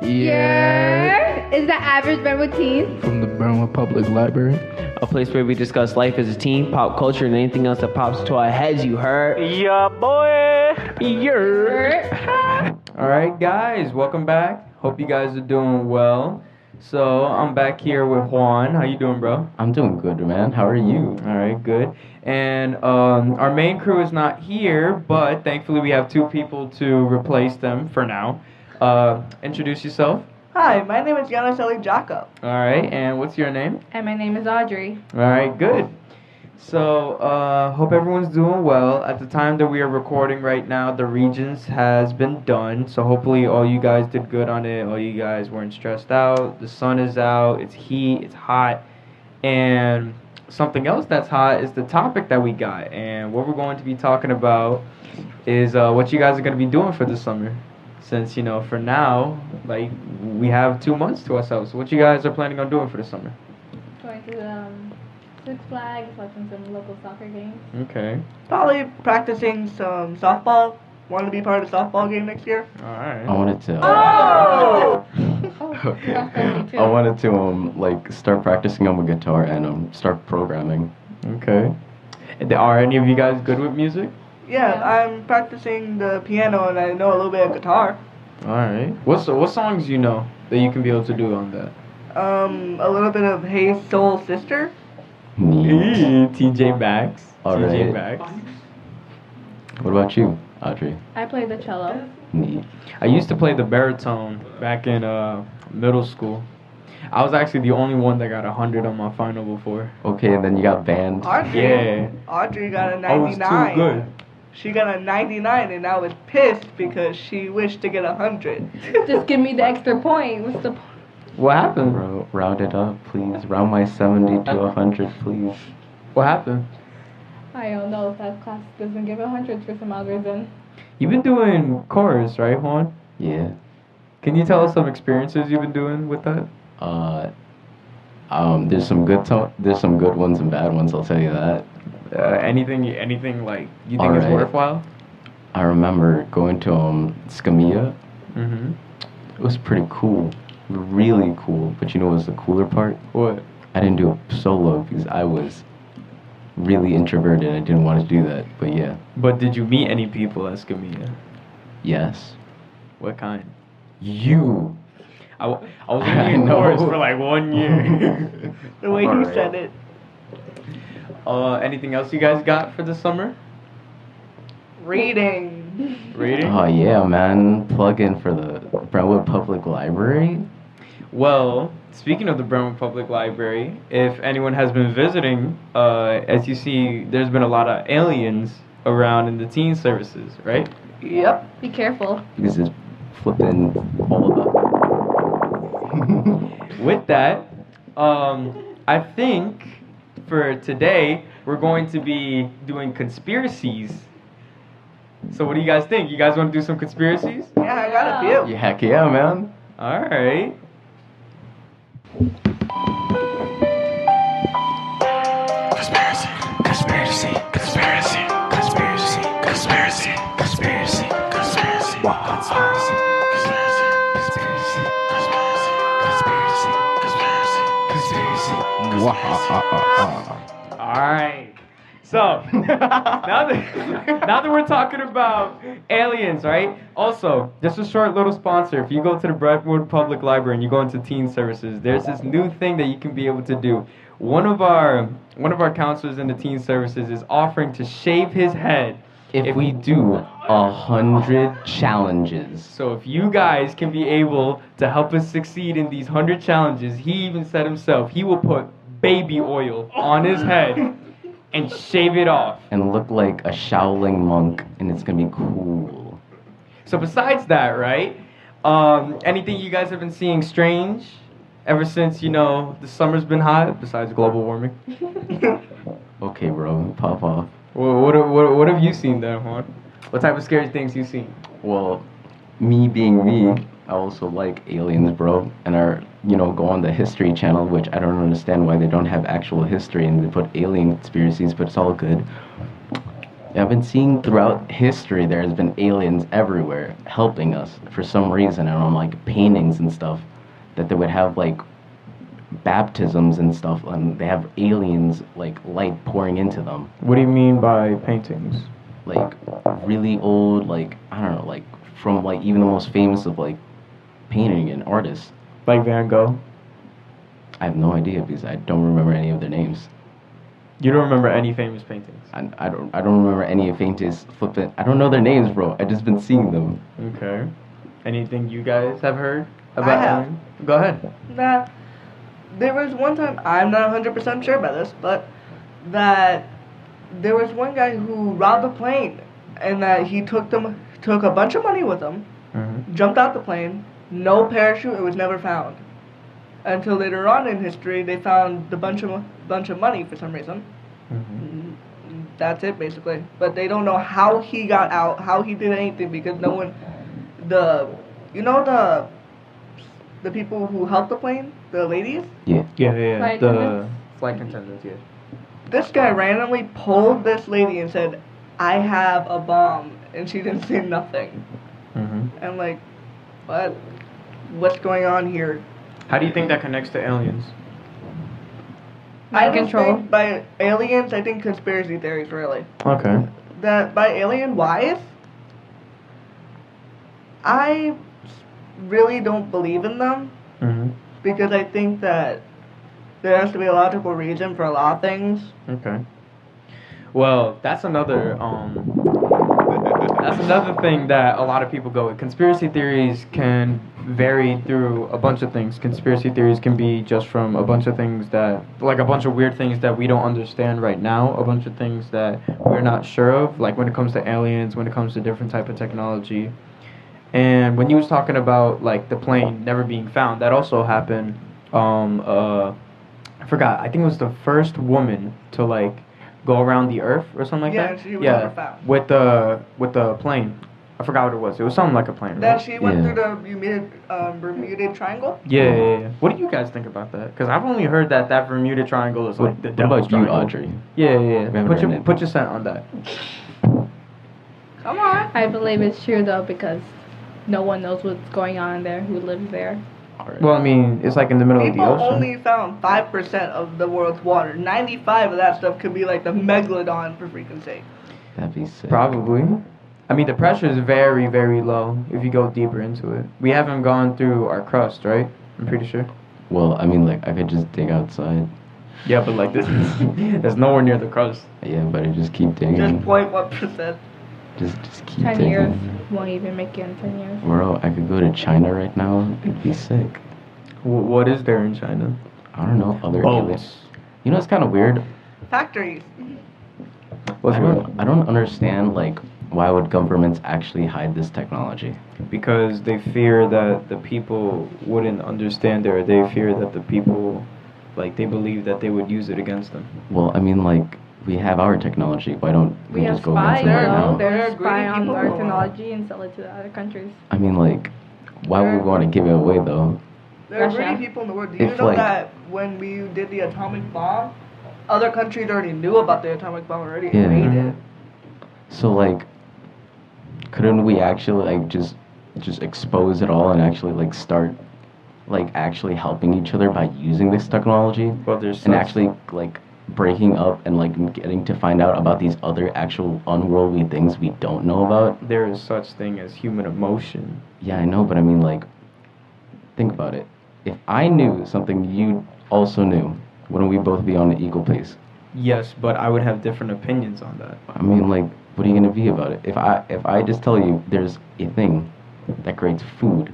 Yeah. Is the average Brentwood teen? From the Brentwood Public Library. A place where we discuss life as a teen, pop culture, and anything else that pops to our heads, you heard? Yeah, boy! Yeah! Alright, guys, welcome back. Hope you guys are doing well. So, I'm back here with Juan. How you doing, bro? I'm doing good, man. How are you? Alright, good. And our main crew is not here, but thankfully we have two people to replace them for now. Introduce yourself. Hi, my name is Yannis Jaco. Alright, and what's your name? And my name is Audrey. Alright, good. So, hope everyone's doing well. At the time that we are recording right now, the Regents has been done. So hopefully all you guys did good on it. All you guys weren't stressed out. The sun is out. It's heat. It's hot. And something else that's hot is the topic that we got. And what we're going to be talking about is what you guys are going to be doing for the summer. Since, you know, for now, like, we have 2 months to ourselves. So what you guys are planning on doing for the summer? Going to Six Flags, watching some local soccer games. Okay. Probably practicing some softball. Want to be part of the softball game next year? Alright. I wanted to. Oh! Okay. I wanted to like start practicing on my guitar and start programming. Okay. And are any of you guys good with music? Yeah, I'm practicing the piano and I know a little bit of guitar. Alright. What songs you know that you can be able to do on that? A little bit of Hey Soul Sister. Neat. TJ Maxx. Alright. TJ Maxx. What about you, Audrey? I play the cello. Neat. I used to play the baritone back in middle school. I was actually the only one that got 100 on my final before. Okay, and then you got banned. Audrey got a 99. I was too good. She got a 99 and I was pissed because she wished to get 100. Just give me the extra point. What's the point? What happened? Bro, round it up, please. Round my 70 to 100, please. What happened? I don't know if that class doesn't give 100 for some odd reason. You've been doing chorus, right, Juan? Yeah. Can you tell us some experiences you've been doing with that? There's some good ones and bad ones. I'll tell you that. Anything like you think is Alright. worthwhile? I remember going to Scamia. Mm-hmm. It was pretty cool, really cool. But you know what's the cooler part? What? I didn't do a solo because I was really introverted. I didn't want to do that. But yeah, But did you meet any people at Scamia? yes. What kind? You. I was only I in know. chorus for like 1 year. The way he Alright. said it. Anything else you guys got for the summer? Reading. Reading? Oh yeah, man. Plug in for the Brentwood Public Library. Well, speaking of the Brentwood Public Library, if anyone has been visiting, as you see, there's been a lot of aliens around in the teen services, right? Yep. Be careful. Because it's flipping all about. With that, I think for today, we're going to be doing conspiracies. So what do you guys think? You guys want to do some conspiracies? Yeah, I got a few. Yeah, heck yeah, man. All right. Alright. So, now that we're talking about aliens, right? Also, just a short little sponsor. If you go to the Brentwood Public Library and you go into teen services, there's this new thing that you can be able to do. One of our counselors in the teen services is offering to shave his head If we do 100 challenges. So if you guys can be able to help us succeed in these 100 challenges, he even said himself, he will put baby oil on his head and shave it off. And look like a Shaolin monk, and it's gonna be cool. So besides that, right, anything you guys have been seeing strange ever since, you know, the summer's been hot, besides global warming? Okay, bro, pop off. Well, what have you seen there, Juan? What type of scary things you seen? Well, me being me, I also like aliens, bro. And go on the History Channel, which I don't understand why they don't have actual history and they put alien conspiracies, but it's all good. Yeah, I've been seeing throughout history there has been aliens everywhere helping us for some reason, and on like paintings and stuff, that they would have like baptisms and stuff, and they have aliens like light pouring into them, What do you mean by paintings? like really old, like I don't know, like from like even the most famous of like painting and artists. Like Van Gogh? I have no idea because I don't remember any of their names. You don't remember any famous paintings? I don't remember any of Faintest flippant. I don't know their names, bro. I just been seeing them. Okay. Anything you guys have heard I about have. aliens? Go ahead. That there was one time, I'm not 100% sure about this, but that there was one guy who robbed a plane, and that he took a bunch of money with him, Mm-hmm. jumped out the plane, no parachute, it was never found. Until later on in history, they found the bunch of money for some reason. Mm-hmm. That's it basically. But they don't know how he got out, how he did anything, because no one, the people who helped the plane, the ladies. Yeah. Flight The attendants? flight attendants, yeah. This guy randomly pulled this lady and said, "I have a bomb," and she didn't say nothing. Mm-hmm. And like, what? What's going on here? How do you think that connects to aliens? I Mind don't control. think by aliens, I think conspiracy theories really. Okay. That by alien wise, I really don't believe in them Mm-hmm. because I think that there has to be a logical reason for a lot of things. Okay. Well, that's another thing that a lot of people go with. Conspiracy theories can vary through a bunch of things. Conspiracy theories can be just from a bunch of things that, like a bunch of weird things that we don't understand right now, a bunch of things that we're not sure of, like when it comes to aliens, when it comes to different type of technology. And when you was talking about like the plane never being found, that also happened. I forgot. I think it was the first woman to like go around the Earth or something like Yeah, that. she was never found. with the plane. I forgot what it was. It was something like a plane. That Right? she went Yeah. through the Bermuda Triangle. Yeah. What do you guys think about that? Because I've only heard that Bermuda Triangle is like the What devil's about you, triangle. Audrey? Yeah. We haven't Put heard it. your cent on that. Come on. I believe it's true though because no one knows what's going on there, who lives there. All right. Well, I mean, it's like in the middle of the People ocean. only found 5% of the world's water. 95 of that stuff could be like the megalodon, for freaking sake. That'd be sick. Probably. I mean, the pressure is very, very low if you go deeper into it. We haven't gone through our crust, right? I'm pretty sure. Well, I mean, like I could just dig outside. Yeah, but like this is there's nowhere near the crust. Yeah, but I just keep digging. Just 0.1%. Just keep 10 digging. years won't even make it in 10 years. Bro, I could go to China right now. It'd be sick. What is there in China? I don't know. Other Boats. aliens. You know, it's kind of weird. Factories. What's I don't understand like why would governments actually hide this technology? Because they fear that the people wouldn't understand it, or they fear that the people, like, they believe that they would use it against them. Well, I mean, like we have our technology. Why don't we, We have just go spies, against them right though. now? They're They're spy greedy on people our in the world. technology and sell it to the other countries. I mean, like, why would we want to give it away though? There are Russia. greedy people in the world. Do you If, know like- that when we did the atomic bomb, other countries already knew about the atomic bomb already Yeah. and made it? So like, couldn't we actually like just expose it all and actually like start like actually helping each other by using this technology Well, there's and such- actually like breaking up and like getting to find out about these other actual unworldly things we don't know about? there is such thing as human emotion. Yeah, I know, but I mean like, think about it. If I knew something you also knew, wouldn't we both be on an equal pace? Yes, but I would have different opinions on that. I mean, like, what are you gonna be about it? If I just tell you there's a thing that creates food,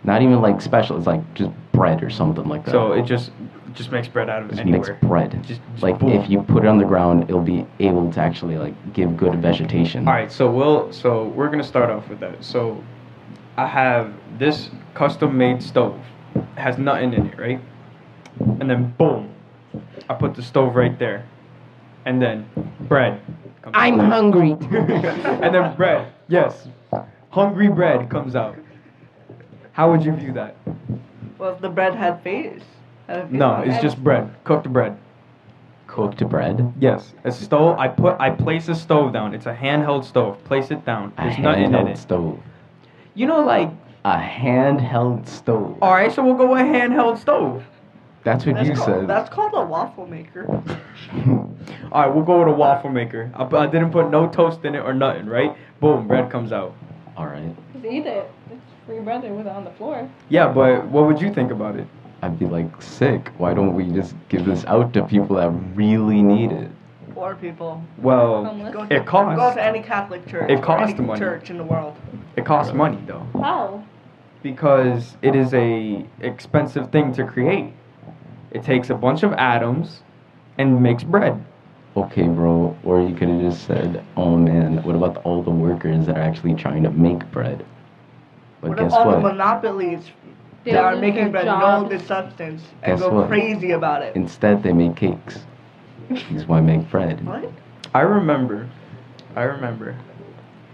not even like special, it's like just bread or something like that. So it just makes bread out of just anywhere. makes bread. Just like boom. if you put it on the ground, it'll be able to actually like give good vegetation. All right, so we're gonna start off with that. So I have this custom-made stove. It has nothing in it, right? And then boom, I put the stove right there, and then bread. comes I'm out. hungry. And then bread, yes, hungry bread comes out. How would you view that? Well, if the bread had face. No, it's just bread, cooked bread. Cooked bread. Yes, a stove. I place a stove down. It's a handheld stove. Place it down. A There's nothing in handheld it. stove. You know, like, A handheld stove. all right, so we'll go with handheld stove. That's what you said. That's called a waffle maker. All right, we'll go with a waffle maker. I didn't put no toast in it or nothing, right? Boom, bread comes out. All right. Just eat it. It's for your brother with it on the floor. Yeah, but what would you think about it? I'd be like, sick. Why don't we just give this out to people that really need it? Poor people. Well, Homeless. Go it costs. Go to any Catholic church. It or costs any money. church in the world. It costs money though, How? because it is a expensive thing to create. It takes a bunch of atoms and makes bread. Okay, bro. Or you could have just said, oh man, what about all the workers that are actually trying to make bread? But What if guess all the what? monopolies They that are lose making their bread know jobs. this substance and Guess go what? crazy about it? Instead, they make cakes. That's why I make bread. What? I remember.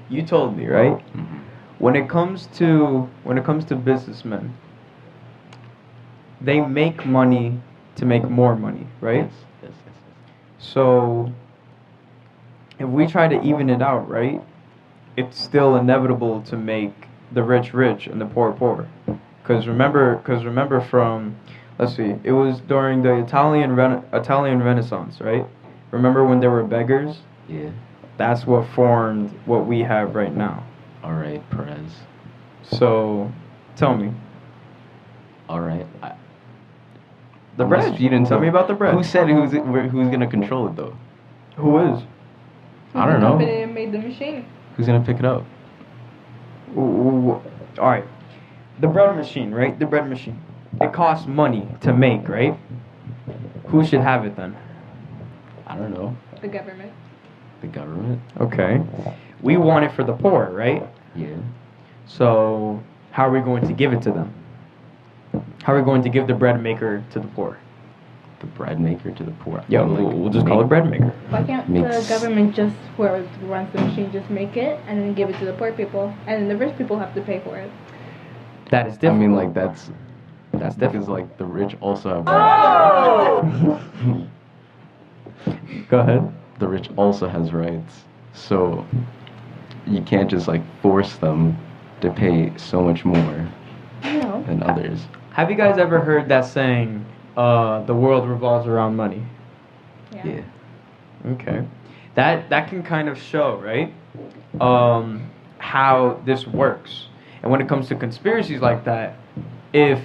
You told me, right? Mhm. When it comes to businessmen, they make money to make more money, right? Yes. So if we try to even it out, right? It's still inevitable to make the rich rich and the poor poor. Cuz remember from, let's see, it was during the Italian Renaissance, right? Remember when there were beggars? Yeah. That's what formed what we have right now. All right, Perez. So, tell me. All right. The Unless bread. you didn't Tell me about the bread. Who said who's gonna control it though? Who is? I don't The know. company that made the machine. Who's gonna pick it up? All right. The bread machine, right? The bread machine. It costs money to make, right? Who should have it then? I don't know. The government. The government? Okay. We want it for the poor, right? Yeah. So, how are we going to give it to them? How are we going to give the bread maker to the poor? The bread maker to the poor. Yeah, Like, we'll just call it bread maker. Why can't Makes- the government just, whoever runs the machine, just make it and then give it to the poor people, and then the rich people have to pay for it? That is I different. mean, like that's That's because different. like the rich also have rights. Go ahead. The rich also has rights, so you can't just like force them to pay so much more No. than others. Have you guys ever heard that saying, the world revolves around money? Yeah. Okay. That can kind of show, right? How this works. And when it comes to conspiracies like that, if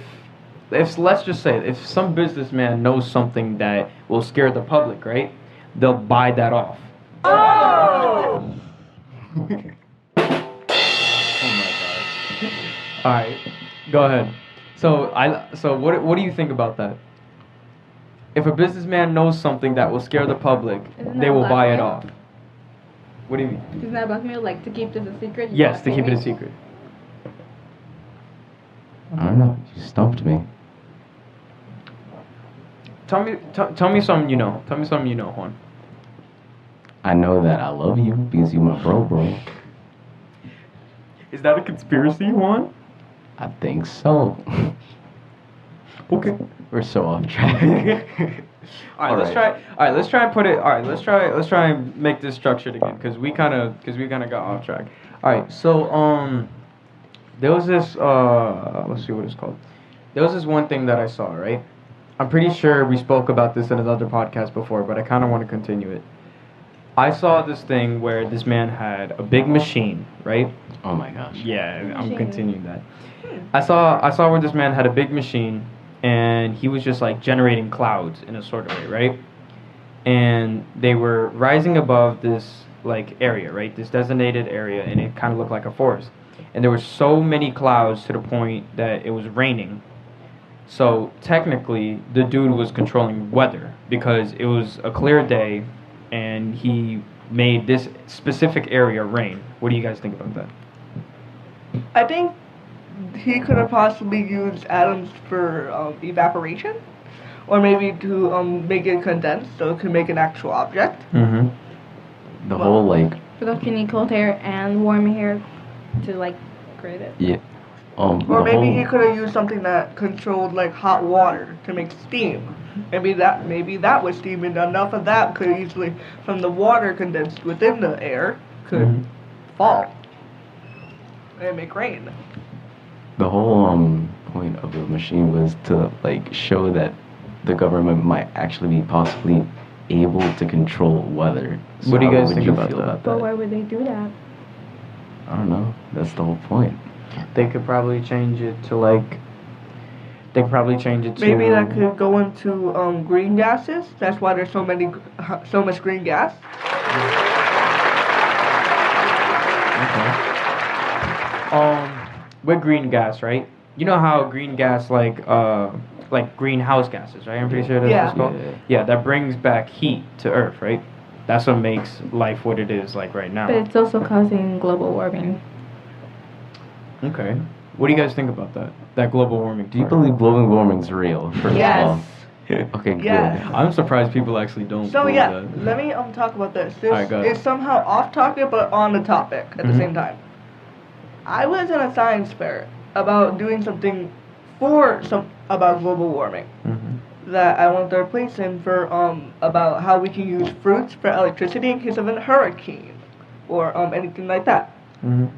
let's just say if some businessman knows something that will scare the public, right? They'll buy that off. Oh All right. Go ahead. So what do you think about that? If a businessman knows something that will scare the public, Isn't they that will buy it blackmail? off. What do you mean? Isn't that blackmail? Like to keep this a secret? You Yes, gotta to pay keep it a me? secret. I don't know. You stumped me. Tell me something you know. Tell me something you know, Juan. I know that I love you because you my bro. Is that a conspiracy, Juan? I think so. Okay. We're so off track. All right, let's try and put it. All right, let's try and make this structured again because we kind of got off track. All right, so there was this let's see what it's called. There was this one thing that I saw, right? I'm pretty sure we spoke about this in another podcast before, but I kind of want to continue it. I saw this thing where this man had a big machine, right? Oh my gosh. Yeah, I'm Machine. continuing that. I saw where this man had a big machine and he was just like generating clouds in a sort of way, right? And they were rising above this like area, right? This designated area, and it kind of looked like a forest. And there were so many clouds to the point that it was raining. So technically, the dude was controlling weather because it was a clear day and he made this specific area rain. What do you guys think about that? I think he could have possibly used atoms for evaporation, or maybe to make it condensed so it could make an actual object. Mm-hmm. The whole like For those you need cold hair and warm hair to like create it. yeah. Or the maybe whole- he could have used something that controlled like hot water to make steam. Maybe that was steam, and enough of that could easily, from the water condensed within the air, could Mm-hmm. fall and make rain. The whole point of the machine was to like show that the government might actually be possibly able to control weather. So What do you how guys would think about feel that? But why would they do that? I don't know. That's the whole point. They could probably change it to like. They could probably change it to. Maybe that could go into green gases. That's why there's so much green gas. With green gas, right? You know how green gas like greenhouse gases, right? I'm pretty sure that's what it's called. Yeah. Yeah, that brings back heat to Earth, right? That's what makes life what it is like right now. But it's also causing global warming. Okay. What do you guys think about that? That global warming. Do you part? believe global warming's real? First Yes. of all. Okay, good. Yeah. I'm surprised people actually don't. So believe yeah, that. let me talk about this. This Alright, go ahead. is somehow off topic but on the topic at the Mhm. same time. I was in a science fair about doing something about global warming that I won third place in for about how we can use fruits for electricity in case of a hurricane or anything like that.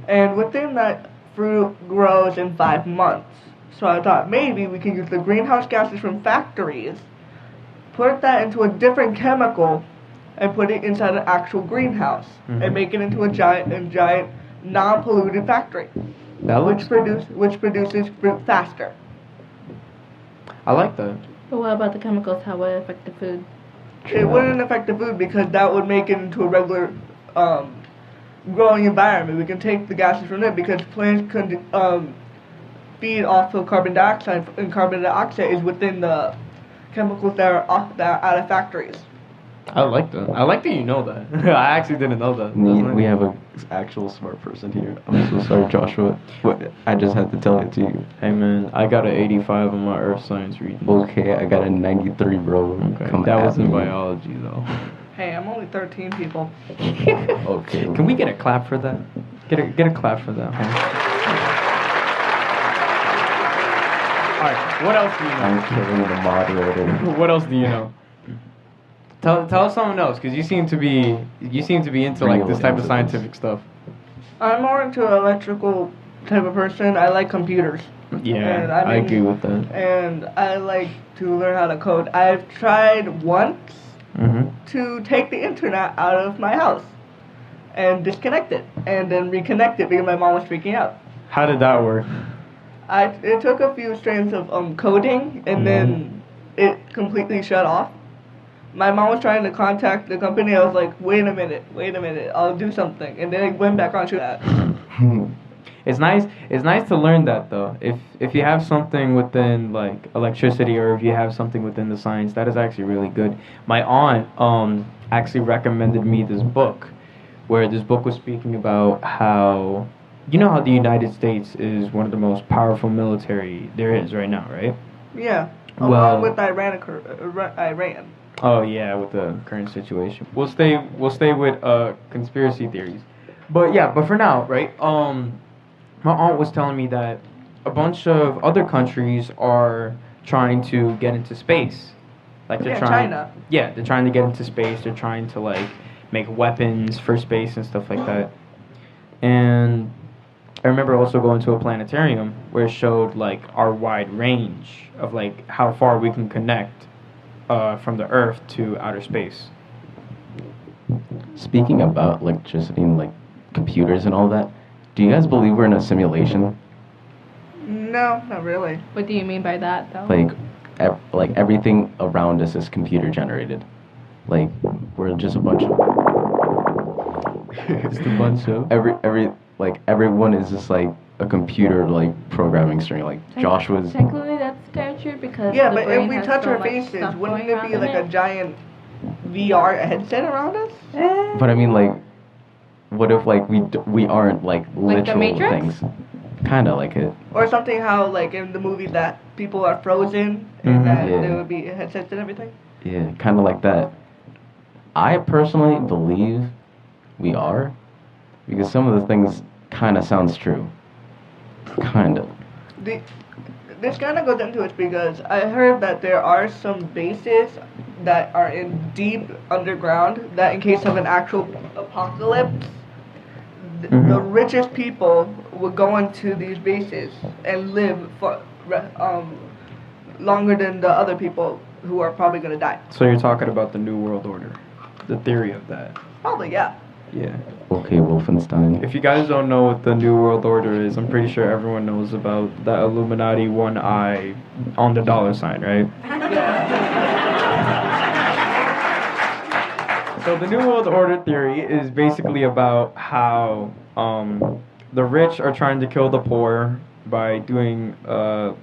And within that, fruit grows in 5 months. So I thought maybe we can use the greenhouse gases from factories, put that into a different chemical, and put it inside an actual greenhouse and make it into a giant non-polluted factory, That which produces fruit faster. I like that. But what about the chemicals? How would it affect the food? It wouldn't affect the food because that would make it into a regular growing environment. We can take the gases from it because plants can feed off of carbon dioxide, and carbon dioxide is within the chemicals that are out of factories. I like that. I like that you know that. I actually didn't know that. We have an actual smart person here. I'm so sorry, Joshua. But I just had to tell it to you. Hey man, I got an 85 on my earth science reading. Okay, I got a 93, bro. Okay. Come That at was in me. biology though. Hey, I'm only 13 people. Okay. Can we get a clap for that? Get a clap for that, huh? Alright, what else do you I'm know? killing the moderator. What else do you know? Tell us something else, cause you seem to be into like this type of scientific stuff. I'm more into an electrical type of person. I like computers. Yeah, And I agree with that. And I like to learn how to code. I've tried once to take the internet out of my house and disconnect it and then reconnect it because my mom was freaking out. How did that work? It took a few strands of coding and then it completely shut off. My mom was trying to contact the company. I was like, wait a minute, I'll do something. And then it went back onto that. It's nice to learn that though. If you have something within like electricity or if you have something within the science, that is actually really good. My aunt actually recommended me this book, where this book was speaking about how how the United States is one of the most powerful military there is right now, right? Yeah. Well- Along with Iran. Oh yeah, with the current situation. We'll stay with conspiracy theories. But for now, right? My aunt was telling me that a bunch of other countries are trying to get into space. Like they're trying China. Yeah, they're trying to get into space. They're trying to like make weapons for space and stuff like that. And I remember also going to a planetarium where it showed like our wide range of like how far we can connect from the Earth to outer space. Speaking about electricity and like computers and all that, do you guys believe we're in a simulation? No, not really. What do you mean by that, though? Like everything around us is computer generated. Like we're just a bunch of Just a bunch of everyone is just like a computer like programming string. Like Joshua's. Technically, that's kind of true because Yeah, the but brain if we has touch so our much faces, stuff wouldn't going it be on like in a giant VR headset around us? But I mean, like, what if like we aren't like Like the literal Matrix? things? Kind of like it. Or something how, like, in the movie that people are frozen and that Yeah. there would be headsets and everything? Yeah, kind of like that. I personally believe we are, because some of the things kind of sounds true. Kind of. This kind of goes into it because I heard that there are some bases that are in deep underground that in case of an actual apocalypse, the richest people would go into these bases and live for longer than the other people who are probably going to die. So you're talking about the New World Order, the theory of that. Probably, yeah. Yeah. Okay, Wolfenstein. If you guys don't know what the New World Order is, I'm pretty sure everyone knows about the Illuminati one eye on the dollar sign, right? So the New World Order theory is basically about how the rich are trying to kill the poor by doing a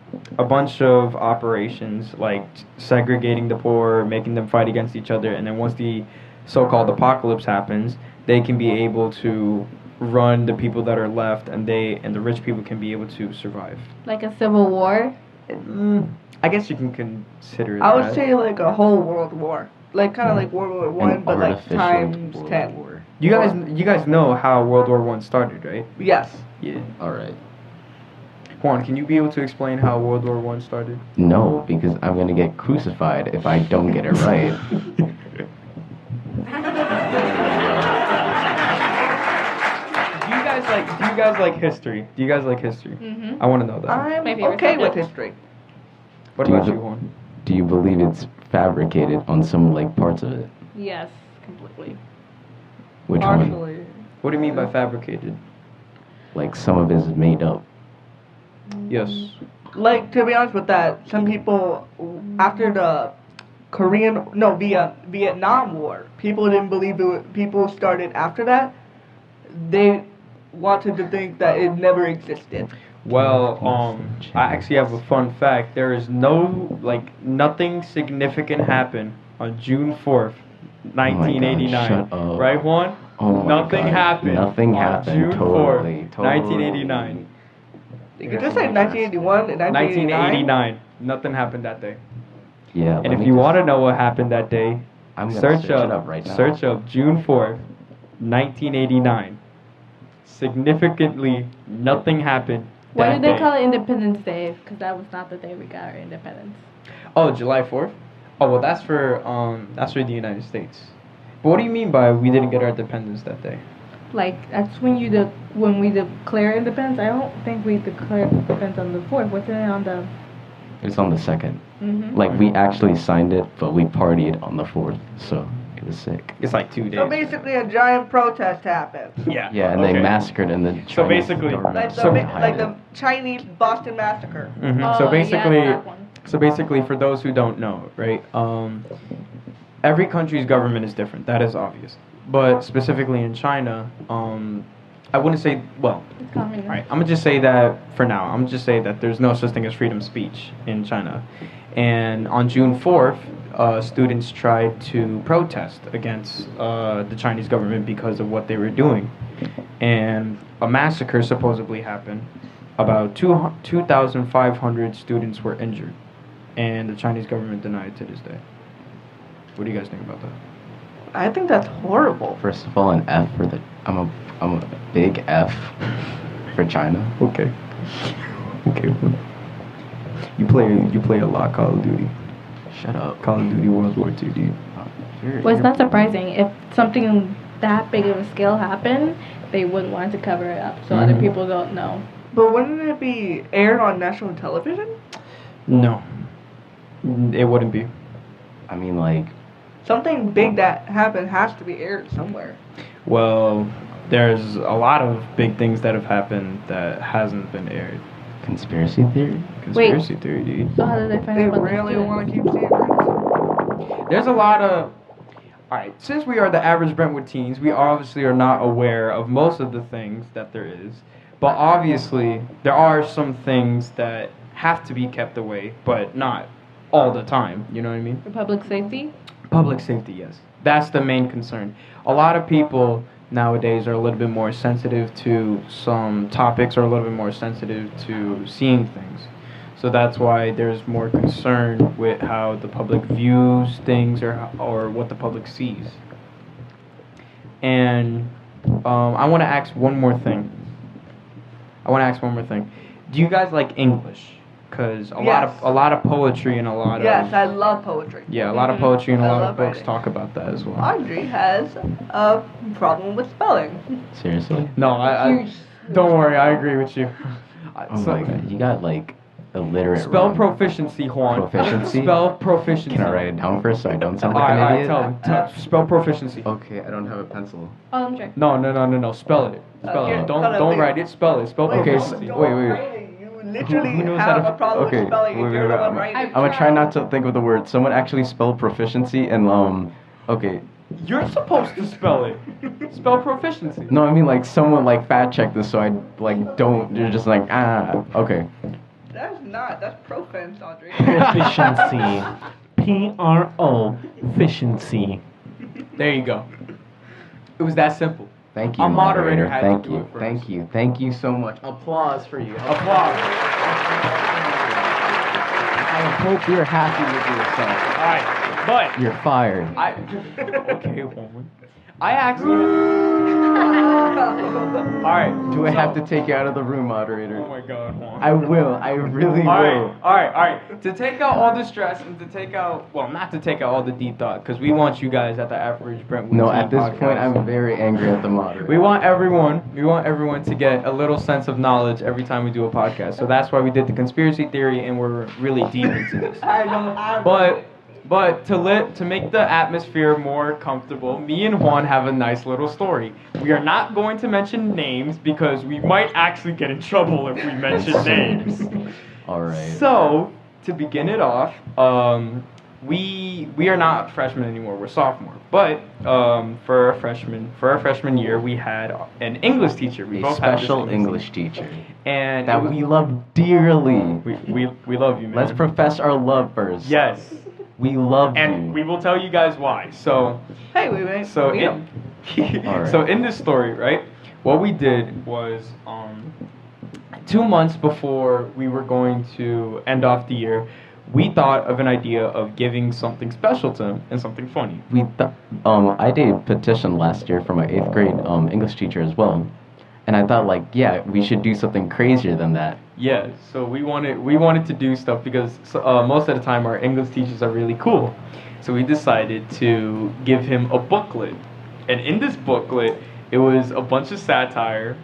bunch of operations like segregating the poor, making them fight against each other, and then once the so-called apocalypse happens, they can be able to run the people that are left, and the rich people can be able to survive. Like a civil war? I guess you can consider it I would that. say like a whole world war. Like kind of like World War One, An but like artificial times world 10. war. You guys know how World War One started, right? Yes. Yeah. All right. Juan, can you be able to explain how World War One started? No, because I'm gonna get crucified if I don't get it right. Do you guys like history? Do you guys like history? Mm-hmm. I want to know that. I'm My favorite okay with subject. history. What Do you about have- you, Juan? Do you believe it's fabricated on some like parts of it? Yes, completely. Which one? Partially. What do you mean by fabricated? Like some of it is made up. Yes. Like to be honest with that, some people after the Vietnam War, people didn't believe it. People started after that. They wanted to think that it never existed. Well, I actually have a fun fact. There is nothing significant happened on June 4th, 1989. shut up. Right, Juan? Oh my Nothing God. happened. Nothing on happened. June 4th, Totally. 1989. You could just say 1981 and 1989. 1989. Nothing happened that day. Yeah. And if you want to know what happened that day, I'm gonna search search it up right now. Search up June 4th, 1989. Significantly, nothing happened. Why that did they day. call it Independence Day? Because that was not the day we got our independence. Oh, July 4th? Oh, well, that's for the United States. But what do you mean by we didn't get our independence that day? Like that's when we declare independence. I don't think we declared independence on the 4th. Wasn't it on the? It's on the 2nd. Mm-hmm. Like we actually signed it, but we partied on the 4th, so it was sick. It's like 2 days. So basically, a giant protest happened. Yeah. Yeah, and they okay. massacred and the So Chinese basically- government Like So- the Chinese Boston Massacre. Mhm. Oh, So basically, yeah, that one. for those who don't know, right? Every country's government is different. That is obvious. But specifically in China, I wouldn't say. Well, It's communist. all right. I'm gonna just say that for now. I'm gonna just say that there's no such thing as freedom of speech in China. And on June 4th, students tried to protest against the Chinese government because of what they were doing, and a massacre supposedly happened. About 2,500 students were injured, and the Chinese government denied it to this day. What do you guys think about that? I think that's horrible. First of all, an F for the. I'm a big F for China. Okay. Okay. You play a lot Call of Duty. Shut up. Call of Duty World War II, dude. Well, it's not surprising if something that big of a scale happened, they wouldn't want to cover it up so other Mhm. people don't know. But wouldn't it be aired on national television? No. It wouldn't be. I mean, like, Something big that happened has to be aired somewhere. Well, there's a lot of big things that have happened that hasn't been aired. conspiracy theory? Conspiracy theory, dude. So how did they find They out about really this? want to keep secrets. There's a lot of. Alright, since we are the average Brentwood teens, we obviously are not aware of most of the things that there is. But obviously, there are some things that have to be kept away, but not all the time. You know what I mean? For public safety? Public safety, yes. That's the main concern. A lot of people nowadays are a little bit more sensitive to some topics, or a little bit more sensitive to seeing things. So that's why there's more concern with how the public views things, or what the public sees. And I want to ask one more thing. do you guys like English? Because a Yes. lot of poetry and a lot Yes, of I love poetry. a lot of poetry and a I lot of love books writing. talk about that as well. Audrey has a problem with spelling. Seriously? No, I don't worry, I agree with you. Oh my god, you got like illiterate. Spell wrong. proficiency, Juan. Proficiency? Spell proficiency. Can I write it down first so I don't sound like Alright, an idiot? tell me. Spell proficiency. Okay, I don't have a pencil. Check. No. Spell it. Spell Here, it. hold on, Don't wait. write it. Spell it. Spell Okay, proficiency. so- wait. You literally Who knows have how to- a problem okay, with spelling if wait, you're the wait, one wait. writing. I've I'm gonna try not to think of the word. Someone actually spell proficiency and okay. You're supposed to spell it. Spell proficiency. No, I mean like someone like fact check this so I like don't. You're just like okay. That's profense, Audrey. Proficiency. P-R-O. Efficiency. There you go. It was that simple. Thank you, A moderator had to Thank do you, it first. thank you so much. Applause for you. Applause. I hope you're happy with yourself. Alright, but You're fired. okay, woman. I actually. Alright. Do I have to take you out of the room, Oh moderator? my god, Juan. I will. I really will. Alright. To take out all the stress and to take out, well, not to take out all the deep thought, because we want you guys at the Average Brentwood No, Teen at this podcast. point, I'm very angry at the moderator. We want everyone to get a little sense of knowledge every time we do a podcast. So that's why we did the conspiracy theory, and we're really deep into this. But to make the atmosphere more comfortable, me and Juan have a nice little story. We are not going to mention names because we might actually get in trouble if we mention names. All right. So to begin it off, we are not freshmen anymore. We're sophomore. But for our freshman year, we had an English teacher. We A both had this special English teacher and that we love dearly. we love you, man. Let's profess our love first. Yes. We love And you. we will tell you guys why. So, Hey, wait. so we in, Alright. so in this story, right? What we did was 2 months before we were going to end off the year, we thought of an idea of giving something special to him and something funny. I did a petition last year for my 8th grade English teacher as well. And I thought we should do something crazier than that. Yeah, so we wanted to do stuff because most of the time our English teachers are really cool. So we decided to give him a booklet. And in this booklet, it was a bunch of satire,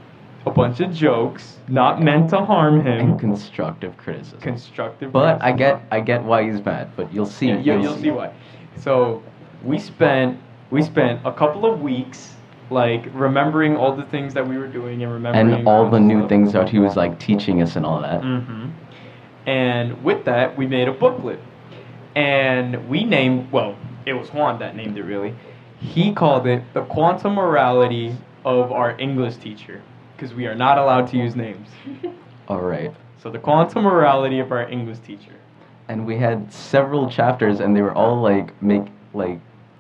a bunch of jokes, not meant to harm him. And constructive criticism. Constructive. But criticism. I get why he's mad, but you'll see. Yeah, you'll see why. So we spent a couple of weeks remembering all the things that we were doing and remembering And all the new stuff. things that he was teaching us and all that. Mm-hmm. And with that, we made a booklet. And we named, well, it was Juan that named it really. He called it The Quantum Morality of Our English Teacher. Because we are not allowed to use names. All right. So The Quantum Morality of Our English Teacher. And we had several chapters, and they were all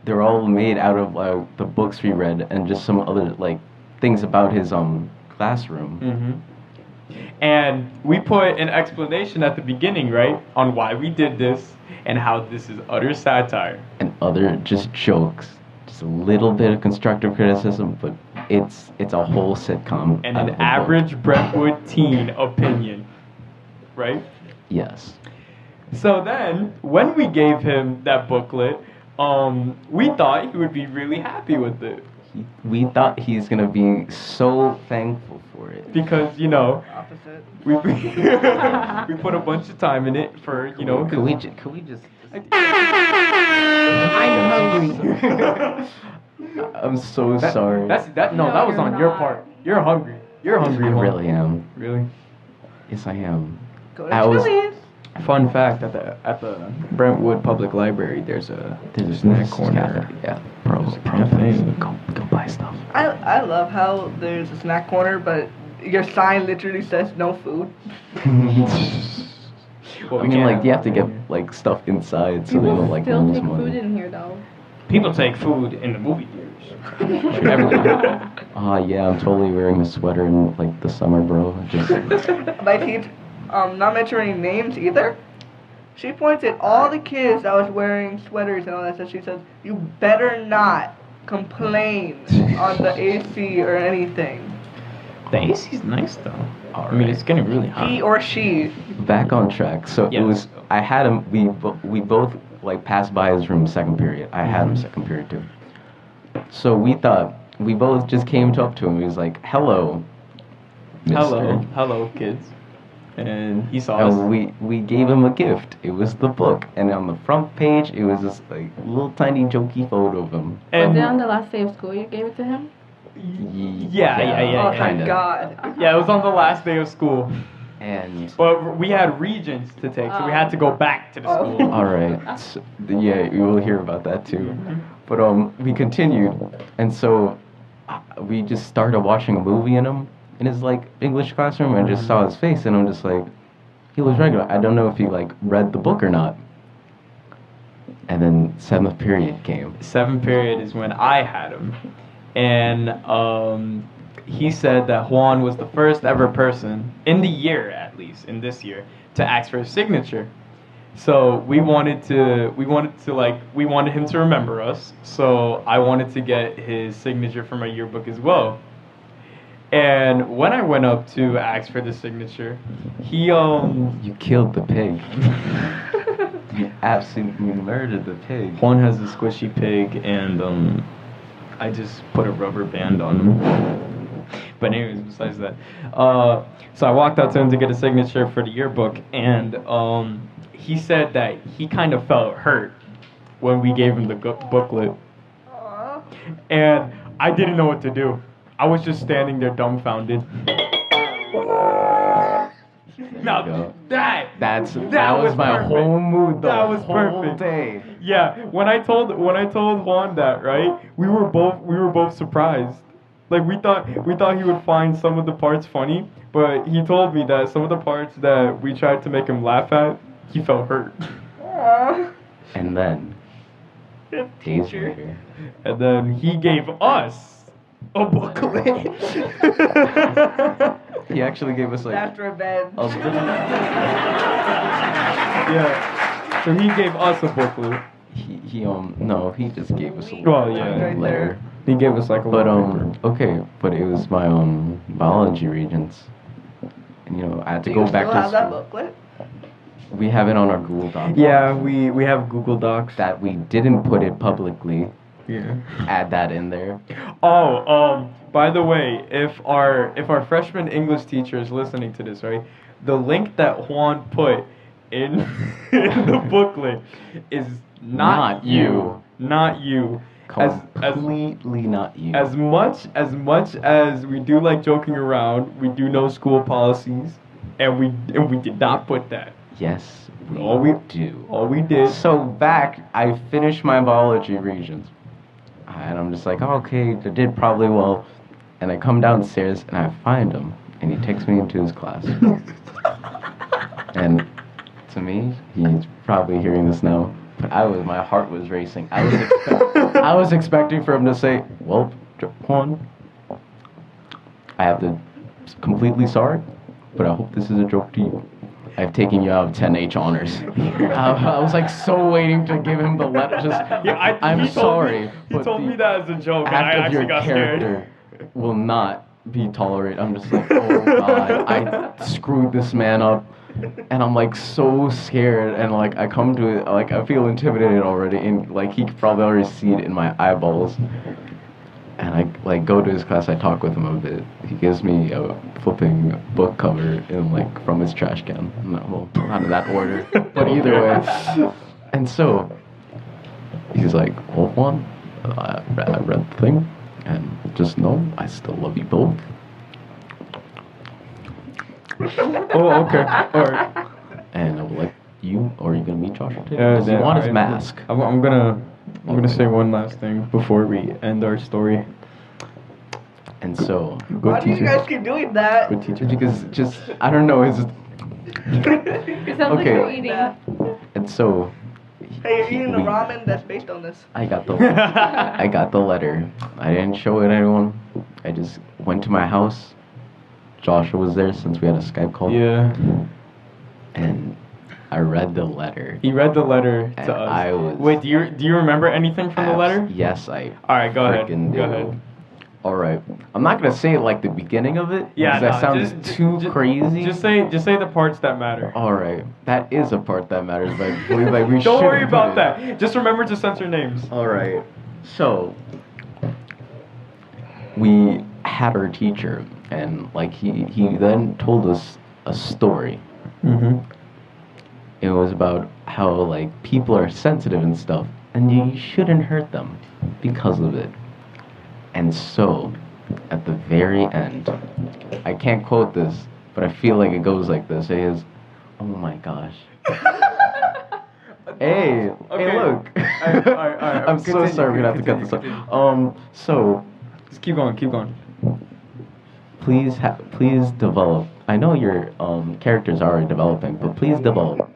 they were all made out of the books we read and just some other things about his classroom. Mm-hmm. And we put an explanation at the beginning, right, on why we did this and how this is utter satire. And other just jokes, just a little bit of constructive criticism, but it's a whole sitcom. And out an of a book. average Brentwood teen opinion, right? Yes. So then, when we gave him that booklet, we thought he would be really happy with it. We thought he's gonna be so thankful for it. Because, Opposite. we put a bunch of time in it for, Could we just? I'm hungry. I'm so sorry. That No, was you're on your not. part. You're hungry. You're hungry. I Juan. really am. Really? Yes, I am. Go to I was- Chili's. Fun fact, at the Brentwood Public Library, there's a snack corner. Yeah, bro. Go buy stuff. I love how there's a snack corner, but your sign literally says no food. Well, I mean, you have to get stuff inside so they People don't still lose take money. food in here though. people take food in the movie theaters. Everything. Yeah, I'm totally wearing a sweater in the summer, bro. My teacher, not mentioning names either. She points at all the kids that was wearing sweaters and all that stuff. She says, "You better not complain on the AC or anything." The AC's nice though. All I mean, right. it's getting really hot. He or she. Back on track. So Yes. it was. I had him. We both like passed by his room second period. I had him second period too. So we thought we both just came up to him. He was like, "Hello, Mister." Hello, kids. And he saw us. And we gave him a gift. It was the book, and on the front page, it was this like little tiny jokey photo of him. Was it on the last day of school you gave it to him? Yeah. Oh, thank kinda. God. Yeah, it was on the last day of school. And But we had regions to take, so we had to go back to the school. all right, yeah, you will hear about that too. But we continued, and so we just started watching a movie in his like English classroom, and I just saw his face, and I'm just like, he was regular. I don't know if he like read the book or not. And then seventh period came. Seventh period is when I had him, and he said that Juan was the first ever person in the year, at least in this year, to ask for his signature. So we wanted him to remember us. So I wanted to get his signature for my yearbook as well. And when I went up to ask for the signature, he You killed the pig. You absolutely murdered the pig. Juan has a squishy pig, and I just put a rubber band on him. But anyways, besides that, so I walked out to him to get a signature for the yearbook, and he said that he kind of felt hurt when we gave him the booklet, and I didn't know what to do. I was just standing there dumbfounded. Now that was my perfect. whole mood the That was whole perfect. day. Yeah, when I told Juan that, right? We were both surprised. Like we thought he would find some of the parts funny, but he told me that some of the parts that we tried to make him laugh at, he felt hurt. And then days later, And then he gave us a booklet. he actually gave us like That's revenge. a little. Yeah. So he gave us a booklet. No, he just gave us a Well, yeah. letter. He gave us like a But little paper. okay, but it was my biology regents, and I had to Do go you back still to have that school. booklet? We have it on our Google Doc. Yeah, we have Google Docs. That we didn't put it publicly. Yeah. Add that in there. Oh, by the way, if our freshman English teacher is listening to this, right, the link that Juan put in, in the booklet is not you. Not you. Completely not you. As much as we do like joking around, we do know school policies, and we did not put that. Yes, All we do. All we did. So I finished my biology regions, and I'm just like, oh, okay, I did probably well. And I come downstairs and I find him, and he takes me into his class. And to me, he's probably hearing this now, but my heart was racing. I was expecting for him to say, well, Juan, I have to completely sorry, but I hope this is a joke to you. I've taken you out of 10H honors. I was like so waiting to give him the letter. I'm sorry. He told me that as a joke, and I act of actually your got scared. character will not be tolerated. I'm just like, oh God, I screwed this man up. And I'm like so scared, and like I come to it, like I feel intimidated already, and like he could probably already see it in my eyeballs. And I like go to his class, I talk with him a bit. He gives me a flipping book cover in like from his trash can. Well, not in that order, but either way. And so he's like, "Well, Juan, I read the thing, and just know I still love you both." Oh, okay. Alright. And I was like, "You, or are you gonna meet Joshua today? Yeah, Does he want his mask?" I'm gonna say one last thing before we end our story. And so, Why do you guys keep doing that? Good teacher. because just I don't know, it's It sounds like Okay. you're eating. and so Hey, you're eating the we- ramen that's based on this. I got the letter. I didn't show it to anyone. I just went to my house. Joshua was there since we had a Skype call. Yeah. And I read the letter. He read the letter And to us. I was Wait, do you remember anything from the letter? Yes, I All right, go ahead. frickin' Go do. ahead. All right. I'm not gonna say like the beginning of it. Yeah, because that sounds too crazy. Just say the parts that matter. All right. That is a part that matters, but I believe like we Don't worry shouldn't about put it. that. Just remember to censor names. All right. So we had our teacher, and like he then told us a story. Mm-hmm. It was about how like people are sensitive and stuff, and you shouldn't hurt them because of it. And so, at the very end, I can't quote this, but I feel like it goes like this. It is, oh my gosh. Hey, Okay. hey, look. Alright. I'm so Continue, sorry we're gonna have to cut this continue. off. So, Just keep going. please develop. I know your characters are already developing, but please develop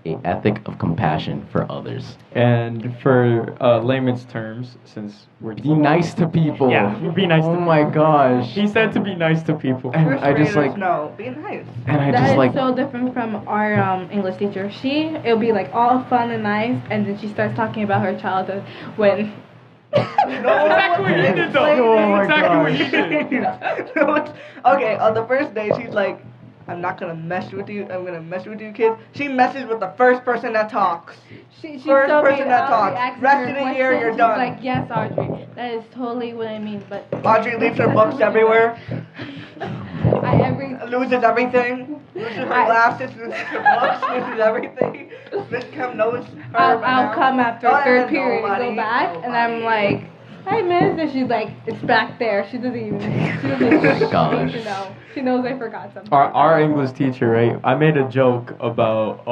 a ethic of compassion for others. And for layman's terms, since we're Be nice to people. Yeah, be nice to Oh people. my gosh. He said to be nice to people. And First I just graders, like, no, be nice. and I That just is like, so different from our English teacher. It'll be like all fun and nice, and then she starts talking about her childhood when. No, Exactly what you did, though. Oh my Exactly what you gosh. did. No, okay, on the first day, she's like, I'm not gonna mess with you. I'm gonna mess with you, kids. She messes with the first person that talks. She's First so person mean. that Audrey talks. asks Rest her of the year, questions. you're She's done. like, yes, Audrey. That is totally what I mean. But Audrey leaves her books everywhere. every Loses everything. Loses her glasses. Loses her books. Loses everything. Miss Kim knows her. I'll come after Oh, third and period and nobody- go back, and I'm nobody. like, hi, miss, and she's like, it's back there. She doesn't even need Gosh. to know. She knows I forgot something. Our English teacher, right? I made a joke about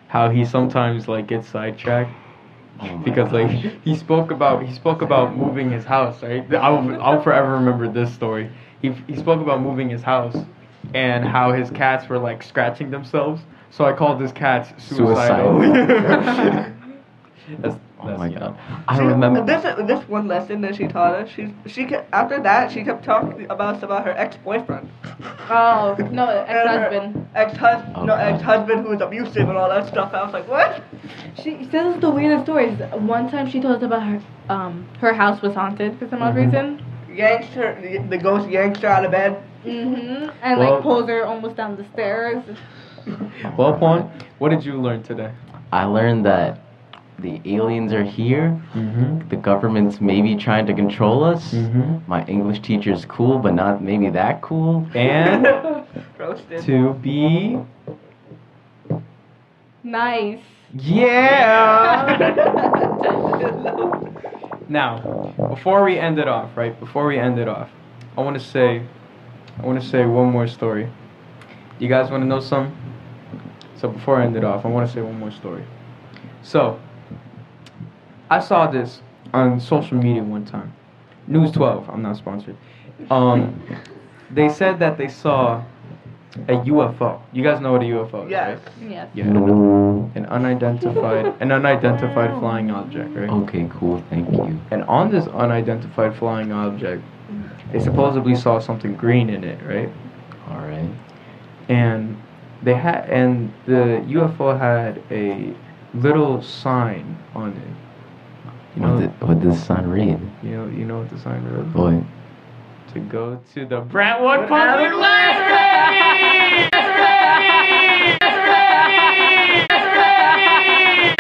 how he sometimes like gets sidetracked oh my because like gosh. he spoke about moving his house, right? I'll forever remember this story. He spoke about moving his house and how his cats were like scratching themselves. So I called his cats suicidal. Oh my god. She- I remember. this one lesson that she taught us. After that she kept talking about her ex-boyfriend. Oh, no, And her ex-husband. Oh, God. ex-husband who was abusive and all that stuff. I was like, what? She says the weirdest stories. One time she told us about her house was haunted for some odd reason. Yanked her, the ghost yanked her out of bed. Mm-hmm. And Well- like pulls her almost down the stairs. Well, Juan, what did you learn today? I learned that the aliens are here. Mm-hmm. The government's maybe trying to control us. Mm-hmm. My English teacher's cool, but not maybe that cool. And Roasted. to be Nice. Yeah. now, before we end it off, I want to say one more story. You guys want to know something? So before I end it off, I want to say one more story. So, I saw this on social media one time. News 12, I'm not sponsored. They said that they saw a UFO. You guys know what a UFO is, Yes. right? Yes. Yeah. No. An unidentified flying object, right? Okay, cool. Thank you. And on this unidentified flying object, they supposedly saw something green in it, right? All right. And the UFO had a little sign on it. You know, What does the sign read? you know what the sign read? Boy. To go to the Brentwood Public Library.